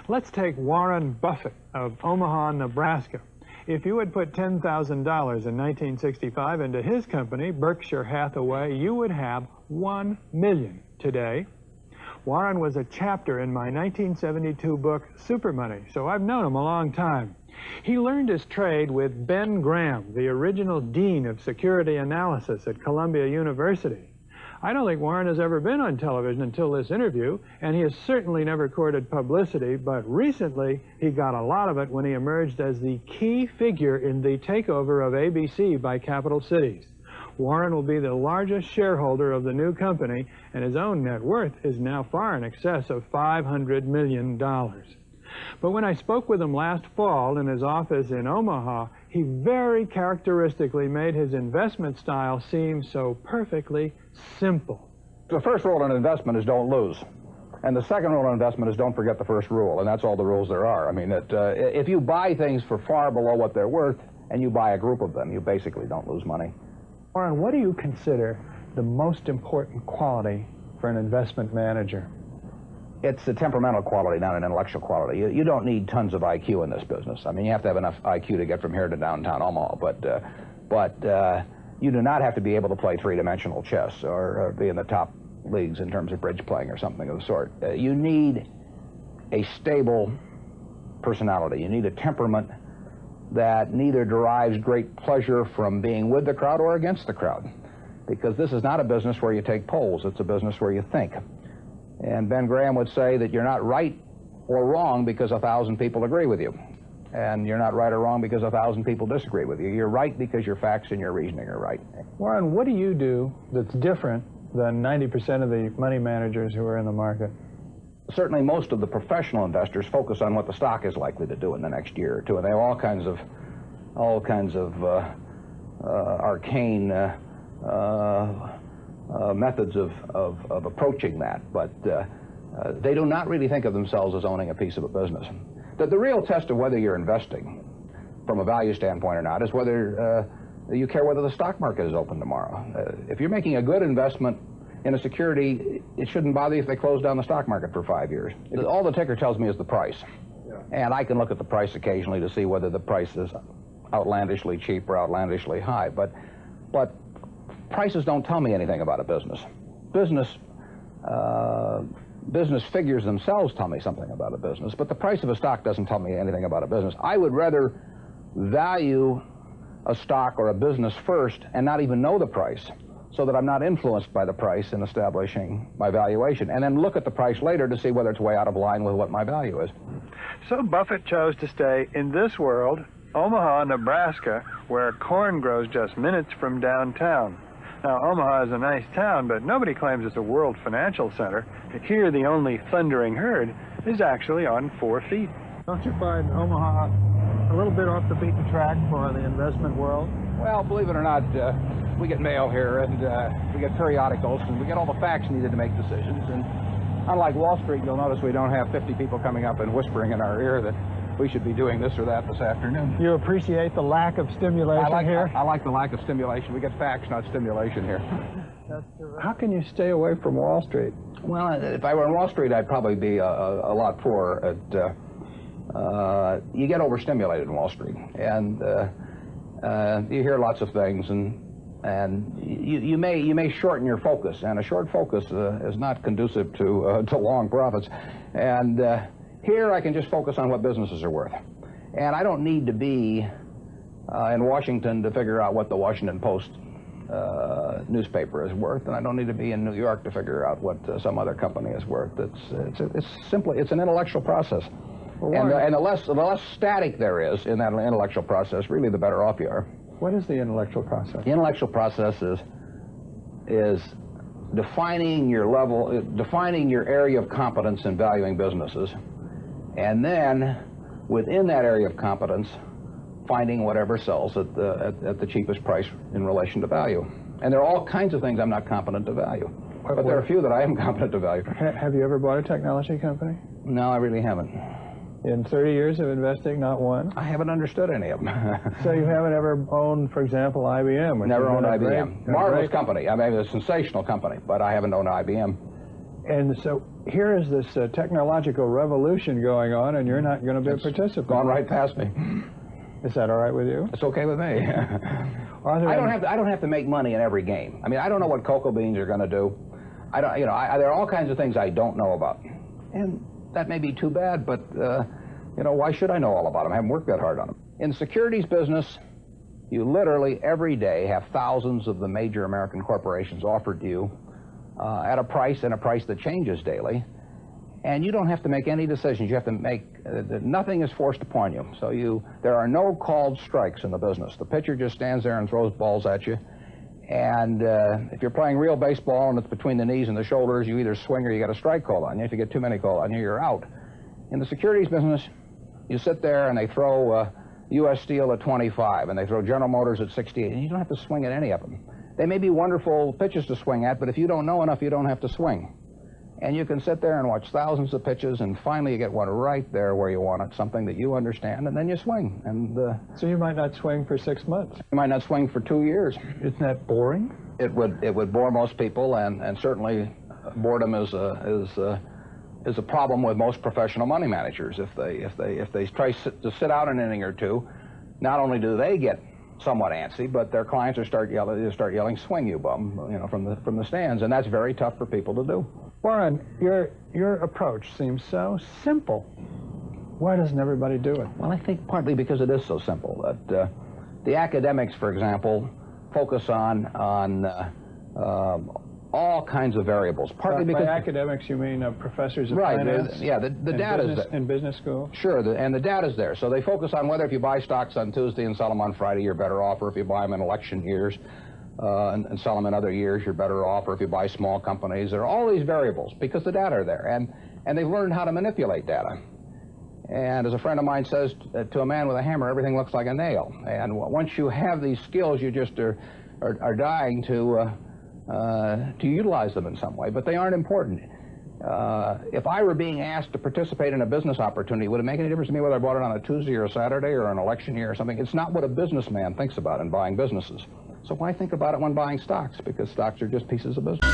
Let's take Warren Buffett of Omaha, Nebraska. If you had put $10,000 in 1965 into his company, Berkshire Hathaway, you would have $1 million today. Warren was a chapter in my 1972 book, Super Money, so I've known him a long time. He learned his trade with Ben Graham, the original dean of security analysis at Columbia University. I don't think Warren has ever been on television until this interview, and he has certainly never courted publicity, but recently he got a lot of it when he emerged as the key figure in the takeover of ABC by Capital Cities. Warren will be the largest shareholder of the new company, and his own net worth is now far in excess of $500 million. But when I spoke with him last fall in his office in Omaha, he very characteristically made his investment style seem so perfectly simple. The first rule in investment is don't lose. And the second rule in investment is don't forget the first rule, and that's all the rules there are. I mean, if you buy things for far below what they're worth, and you buy a group of them, you basically don't lose money. Warren, what do you consider the most important quality for an investment manager? It's a temperamental quality, not an intellectual quality. You don't need tons of IQ in this business. I mean, you have to have enough IQ to get from here to downtown Omaha, but you do not have to be able to play three-dimensional chess or be in the top leagues in terms of bridge playing or something of the sort. You need a stable personality. You need a temperament that neither derives great pleasure from being with the crowd or against the crowd, because this is not a business where you take polls. It's a business where you think. And Ben Graham would say that you're not right or wrong because 1,000 people agree with you. And you're not right or wrong because 1,000 people disagree with you. You're right because your facts and your reasoning are right. Warren, what do you do that's different than 90% of the money managers who are in the market? Certainly most of the professional investors focus on what the stock is likely to do in the next year or two, and they have all kinds of arcane methods of approaching that, but they do not really think of themselves as owning a piece of a business. The real test of whether you're investing from a value standpoint or not is whether you care whether the stock market is open tomorrow. If you're making a good investment in a security, it shouldn't bother you if they close down the stock market for 5 years. All the ticker tells me is the price. Yeah. And I can look at the price occasionally to see whether the price is outlandishly cheap or outlandishly high. But prices don't tell me anything about a business. Business figures themselves tell me something about a business, but the price of a stock doesn't tell me anything about a business. I would rather value a stock or a business first and not even know the price, so that I'm not influenced by the price in establishing my valuation, and then look at the price later to see whether it's way out of line with what my value is. So Buffett chose to stay in this world, Omaha, Nebraska, where corn grows just minutes from downtown. Now, Omaha is a nice town, but nobody claims it's a world financial center. Here, the only thundering herd is actually on 4 feet. Don't you find Omaha a little bit off the beaten track for the investment world? Well, believe it or not, we get mail here, and we get periodicals, and we get all the facts needed to make decisions. And unlike Wall Street, you'll notice we don't have 50 people coming up and whispering in our ear that we should be doing this or that this afternoon. You appreciate the lack of stimulation here? I like the lack of stimulation. We get facts, not stimulation here. How can you stay away from Wall Street? Well, if I were on Wall Street, I'd probably be a lot poorer. You get overstimulated in Wall Street, and you hear lots of things, and you may shorten your focus, and a short focus is not conducive to long profits. And here I can just focus on what businesses are worth, and I don't need to be in Washington to figure out what the Washington Post newspaper is worth, and I don't need to be in New York to figure out what some other company is worth. It's an intellectual process. Well, and the less static there is in that intellectual process, really the better off you are. What is the intellectual process? The intellectual process is defining your area of competence in valuing businesses, and then within that area of competence, finding whatever sells at the cheapest price in relation to value. And there are all kinds of things I'm not competent to value, but there are a few that I am competent to value. Have you ever bought a technology company? No, I really haven't. In 30 years of investing, not one? I haven't understood any of them. So you haven't ever owned, for example, IBM? Never owned IBM. Marvelous company. I mean, a sensational company, but I haven't owned IBM. And so here is this technological revolution going on, and you're not going to be a participant. Gone right past me. Is that all right with you? It's okay with me. I don't have to make money in every game. I mean, I don't know what cocoa beans are going to do. There are all kinds of things I don't know about, and that may be too bad. But why should I know all about them? I haven't worked that hard on them. In the securities business, you literally every day have thousands of the major American corporations offered to you at a price that changes daily, and you don't have to make any decisions. You have to make nothing is forced upon you. So there are no called strikes in the business. The pitcher just stands there and throws balls at you, and if you're playing real baseball and it's between the knees and the shoulders, you either swing or you get a strike called on you. If you get too many called on you, you're out. In the securities business, you sit there and they throw U.S. Steel at 25, and they throw General Motors at 68, and you don't have to swing at any of them. They may be wonderful pitches to swing at, but if you don't know enough, you don't have to swing. And you can sit there and watch thousands of pitches, and finally you get one right there where you want it, something that you understand, and then you swing. And so you might not swing for 6 months. You might not swing for 2 years. Isn't that boring? It would bore most people, and certainly boredom is a problem with most professional money managers. If they try to sit out an inning or two, not only do they get somewhat antsy, but their clients start yelling, "Swing, you bum!" From the stands, and that's very tough for people to do. Warren, your approach seems so simple. Why doesn't everybody do it? Well, I think partly because it is so simple. That the academics, for example, focus on all kinds of variables. Partly because by academics you mean professors of right, finance? Yeah, the data's there. In business school? Sure, and the data's there. So they focus on whether if you buy stocks on Tuesday and sell them on Friday, you're better off, or if you buy them in election years and sell them in other years, you're better off, or if you buy small companies. There are all these variables because the data are there, and they've learned how to manipulate data. And as a friend of mine says, to a man with a hammer, everything looks like a nail. And once you have these skills, you just are dying to utilize them in some way, but they aren't important. If I were being asked to participate in a business opportunity, would it make any difference to me whether I bought it on a Tuesday or a Saturday or an election year or something? It's not what a businessman thinks about in buying businesses. So why think about it when buying stocks? Because stocks are just pieces of business.